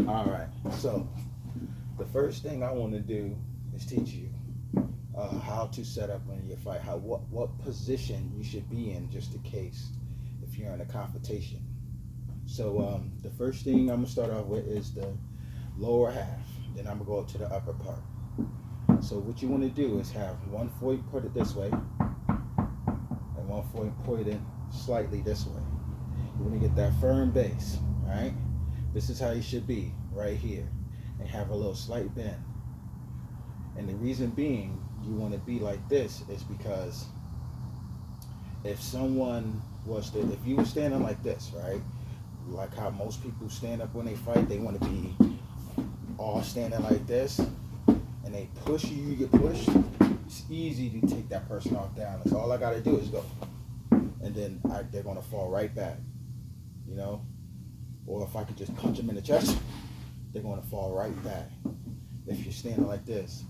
All right. So the first thing I want to do is teach you how to set up in your fight. What position you should be in, just in case if you're in a confrontation. So the first thing I'm gonna start off with is the lower half. Then I'm gonna go up to the upper part. So what you want to do is have one foot put it this way, and one foot pointed slightly this way. You want to get that firm base. All right. This is how you should be right here, and have a little slight bend. And the reason being you want to be like this is because if someone was to, if you were standing like this, right, like how most people stand up when they fight, they want to be all standing like this, and they push you, you get pushed. It's easy to take that person off down. That's all I got to do is go, and then they're gonna fall right back, you know. Or if I could just punch them in the chest, they're gonna fall right back. If you're standing like this.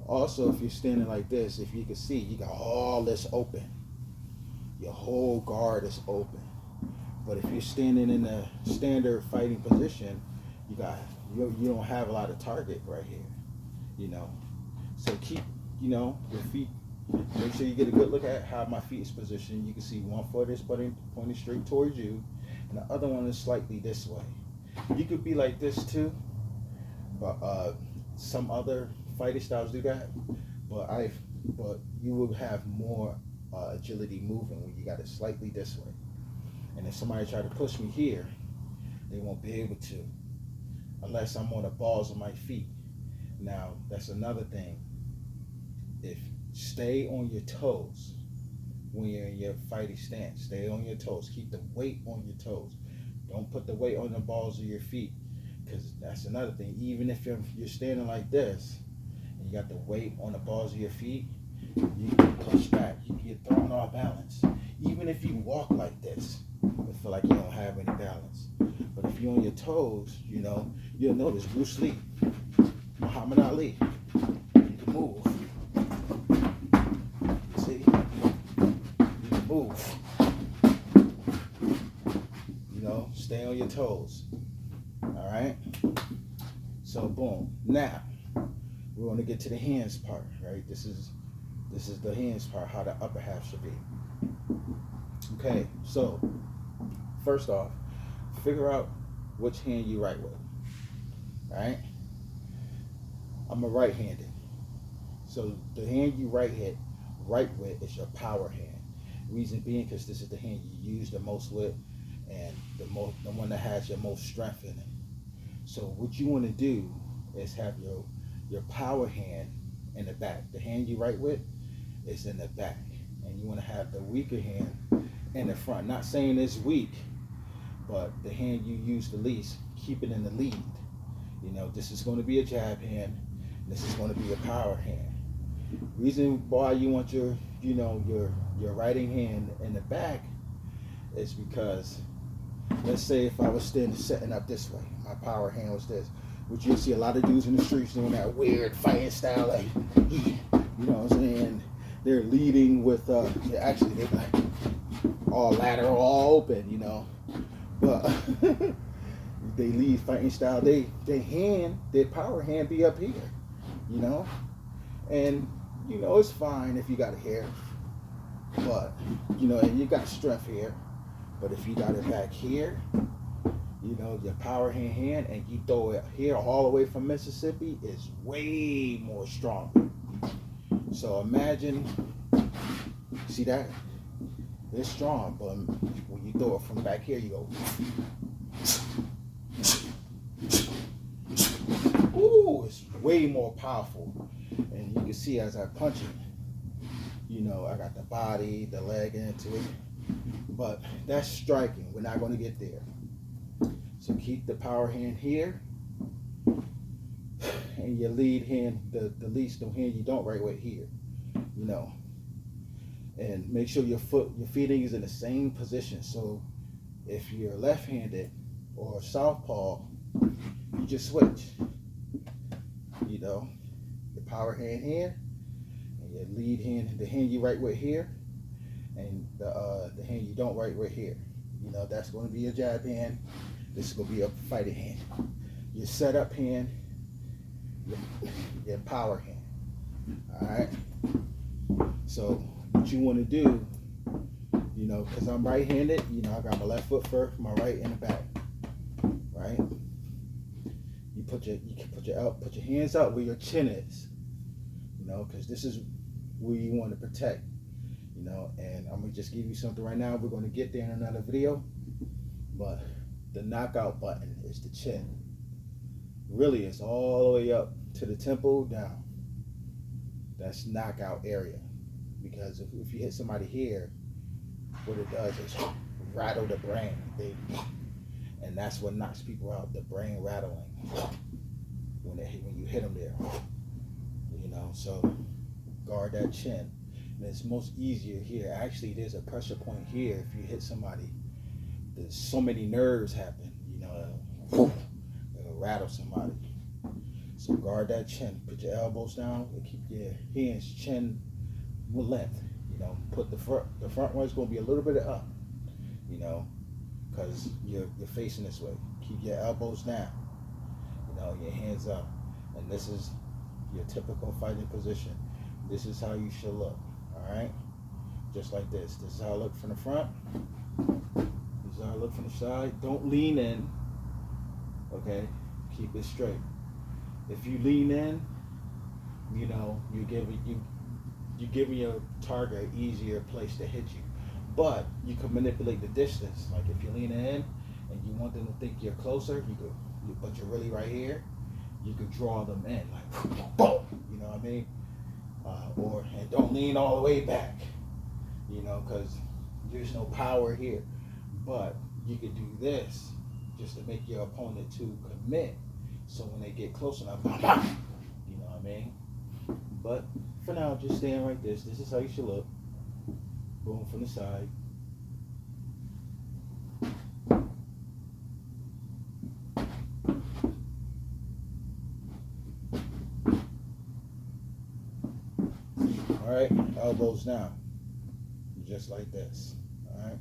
Also, if you're standing like this, if you can see, you got all this open. Your whole guard is open. But if you're standing in a standard fighting position, you don't have a lot of target right here, you know. So keep, your feet. Make sure you get a good look at how my feet is positioned. You can see one foot is pointing straight towards you, and the other one is slightly this way. You could be like this too, but some other fighting styles do that. But you will have more agility moving when you got it slightly this way. And if somebody try to push me here, they won't be able to, unless I'm on the balls of my feet. Now that's another thing. If stay on your toes when you're in your fighting stance. Stay on your toes. Keep the weight on your toes. Don't put the weight on the balls of your feet, because that's another thing. Even if you're standing like this and you got the weight on the balls of your feet, you can push back. You can get thrown off balance. Even if you walk like this, you feel like you don't have any balance. But if you're on your toes, you'll notice Bruce Lee, Muhammad Ali, you can move. See? You can move. Stay on your toes. All right? So boom. Now, we're going to get to the hands part, right? This is the hands part, how the upper half should be. Okay, so first off, figure out which hand you write with. Right? I'm a right-handed. So the hand you right with is your power hand. Reason being because this is the hand you use the most with, and the one that has your most strength in it. So what you want to do is have your power hand in the back. The hand you write with is in the back, and you want to have the weaker hand in the front. Not saying it's weak, but the hand you use the least, keep it in the lead. This is going to be a jab hand. This is going to be a power hand. Reason why you want your writing hand in the back is because, let's say if I was setting up this way, my power hand was this, which you'll see a lot of dudes in the streets doing that weird fighting style, like, what I'm saying? They're leading with, actually they're like all lateral, all open, but they lead fighting style. Their power hand be up here, and it's fine if you got hair, but and you got strength here. But if you got it back here, your power hand, and you throw it here all the way from Mississippi, is way more stronger. So imagine, see that? It's strong, but when you throw it from back here, you go, ooh, it's way more powerful. And you can see as I punch it, I got the body, the leg into it. But that's striking. We're not going to get there. So keep the power hand here, and your lead hand, the hand you don't write with here, and make sure your feet is in the same position. So if you're left-handed or southpaw, you just switch. Your power hand here, and your lead hand, the hand you write with here, and the hand you don't write right here. That's going to be a jab hand. This is going to be a fighting hand. your setup hand, your power hand. All right. So what you want to do, you know, because I'm right-handed, you know, I got my left foot first, my right in the back. Right. You put your hands out where your chin is. You know, because this is where you want to protect. You know, and I'm gonna just give you something right now. We're gonna get there in another video, but the knockout button is the chin. Really, it's all the way up to the temple down. That's knockout area, because if you hit somebody here, what it does is rattle the brain, and that's what knocks people out. The brain rattling when you hit them there. You know, so guard that chin. And it's most easier here. Actually, there's a pressure point here. If you hit somebody, there's so many nerves happen. You know, it'll rattle somebody. So guard that chin. Put your elbows down and keep your hands chin length. You know, put the front one's going to be a little bit up. You know, because you're facing this way. Keep your elbows down. You know, your hands up. And this is your typical fighting position. This is how you should look. All right, just like this. This is how I look from the front. This is how I look from the side. Don't lean in. Okay, keep it straight. If you lean in, you know, you're giving your target an easier place to hit you. But you can manipulate the distance. Like if you're leaning in and you want them to think you're closer, but you're really right here. You could draw them in, like boom. You know what I mean? And don't lean all the way back, you know, because there's no power here. But you could do this just to make your opponent to commit. So when they get close enough, you know what I mean? But for now, just stand like this. This is how you should look. Boom from the side. All right, elbows down, just like this. All right.